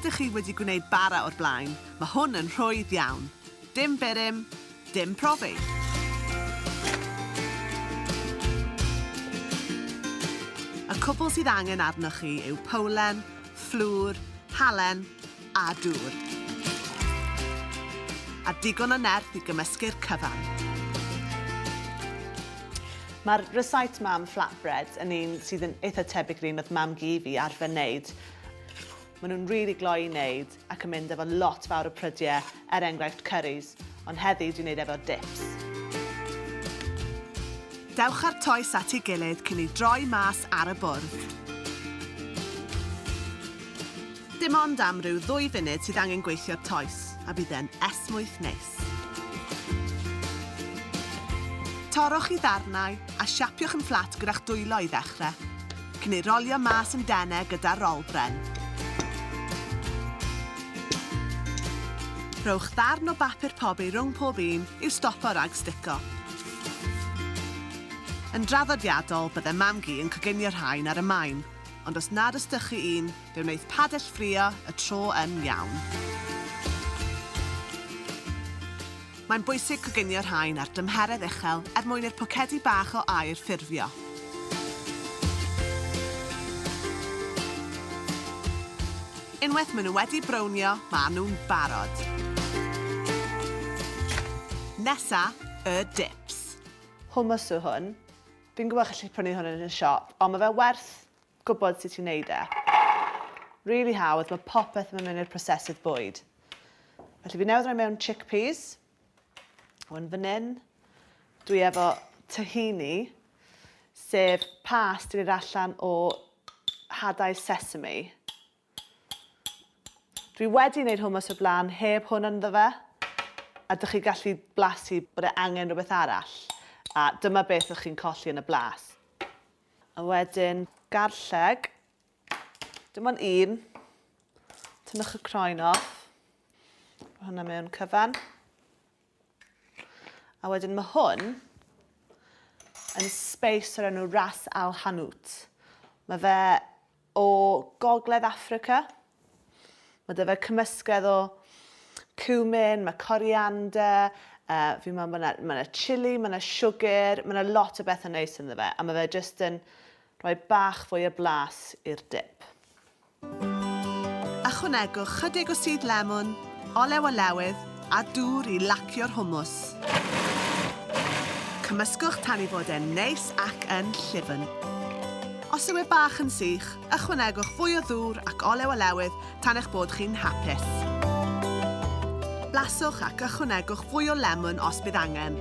nad ych chi wedi gwneud bara o'r blaen, mae hwn yn rhwydd iawn. Dim birym, dim profi. Y cwbl sydd angen arnoch chi yw powlen, fflwr, halen a dŵr. A digon o nerth i gymysgu'r cyfan. Mae'r recipe mam Flatbread yn un sydd yn eitha tebyg i'r un oedd mam gi fi arfer wneud. Maen nhw'n rili gloi i wneud ac yn mynd efo lot fawr o brydiau, enghraifft cyris, ond heddi dwi'n wneud efo dips. Dewch ar toes at ei gilydd cyn i droi mas ar y bwrdd. Dim ond am ryw 2 funud sydd angen gweithio'r toes, a bydd e'n esmwyth neis. Torrwch i ddarnau a siapiwch yn fflat gyda'ch dwylo i ddechrau, cyn ei rolio mas yn denau gyda rolbren. Rhowch ddarn o bapur pobi rhwng pob un i'w stopo rhag stico. Yn draddodiadol, bydde mam gi yn coginio'r rhain ar y maen, ond os nad ystych chi un, fe wneith padell ffrio y tro yn iawn. Mae'n bwysig coginio'r rhain ar dymheredd uchel mwyn i'r pocedi bach o aer ffurfio. Unwaith maen nhw wedi brownio, maen nhw'n barod. Nesa, y dips. Hummus yw hwn. Fi'n gwybod gallu prynu hwn yn y siop, ond mae fe werth gwybod sut i'n neud e. Really hawdd, mae popeth yn mynd i'r prosesydd bwyd. Felly fi newydd rhoi mewn chickpeas. Wan fan hyn, dwi efo tahini, sef past i'r allan o hadau sesame. Dwi wedi wneud hummus o blaen heb hwn ynddo fe, a dych chi gallu blasu bod e angen rhywbeth arall. A dyma beth ydych chi'n colli yn y blas. A wedyn garlleg, dim ond un, tynwch y croen off, hwnna mewn cyfan. A wedyn mae hwn yn space o'r enw ras al hanout. Mae fe o gogledd Affrica. Mae fe cymysgedd o cumin, mae coriander, fi'n meddwl mae chili, mae sugar, mae lot o bethau neis ynddo fe. A mae fe jyst yn rhoi bach fwy o blas i'r dip. Ychwanegwch chydig o sudd lemon, olew o lewydd a dŵr i lacio'r hummus. Cymysgwch tan i fod e'n neis ac yn llyfn. Os yw e bach yn sych, ychwanegwch fwy o ddŵr ac olew o lewydd tan eich bod chi'n hapus. Blaswch ac ychwanegwch fwy o lemon os bydd angen.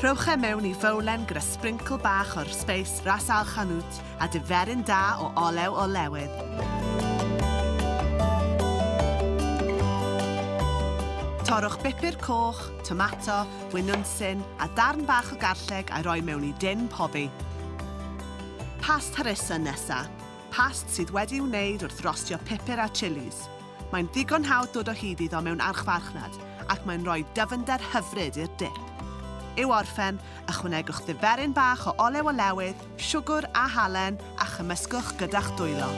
Rhowch e mewn i fowlen gyda sprinkle bach o'r space ras al hanout a diferyn da o olew o lewydd. Torrwch bupur coch, tomato, wynwnsyn a darn bach o garlleg a'i roi mewn i din pobi. Past harissa nesa. Past sydd wedi'i wneud wrth rostio pupur a chilis. Mae'n ddigon hawdd dod o hyd iddo mewn archfarchnad ac mae'n rhoi dyfnder hyfryd i'r dip. I'w orffen, ychwanegwch diferyn bach o olew o lewydd, siwgr a halen a chymysgwch gyda'ch dwylo.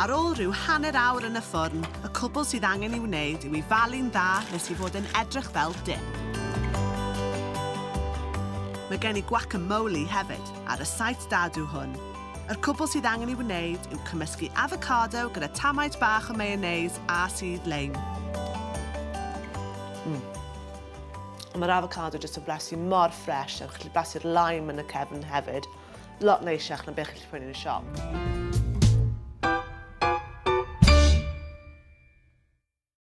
Ar ôl rhyw hanner awr yn y ffwrn, y cwbl sydd angen i'w wneud yw i falu'n dda nes i fod yn edrych fel dip. Mae gen i guacamole hefyd, ar y site dadw hwn. Yr cwbl sydd angen i'w wneud yw cymysgu avocado gyda tamaid bach o mayonnaise a sudd leim. Mae'r avocado jyst yn blasu mor ffres, a chi'n blasu'r lime yn y cefn hefyd. Lot neisiach na beth chi'n prynu yn y siop.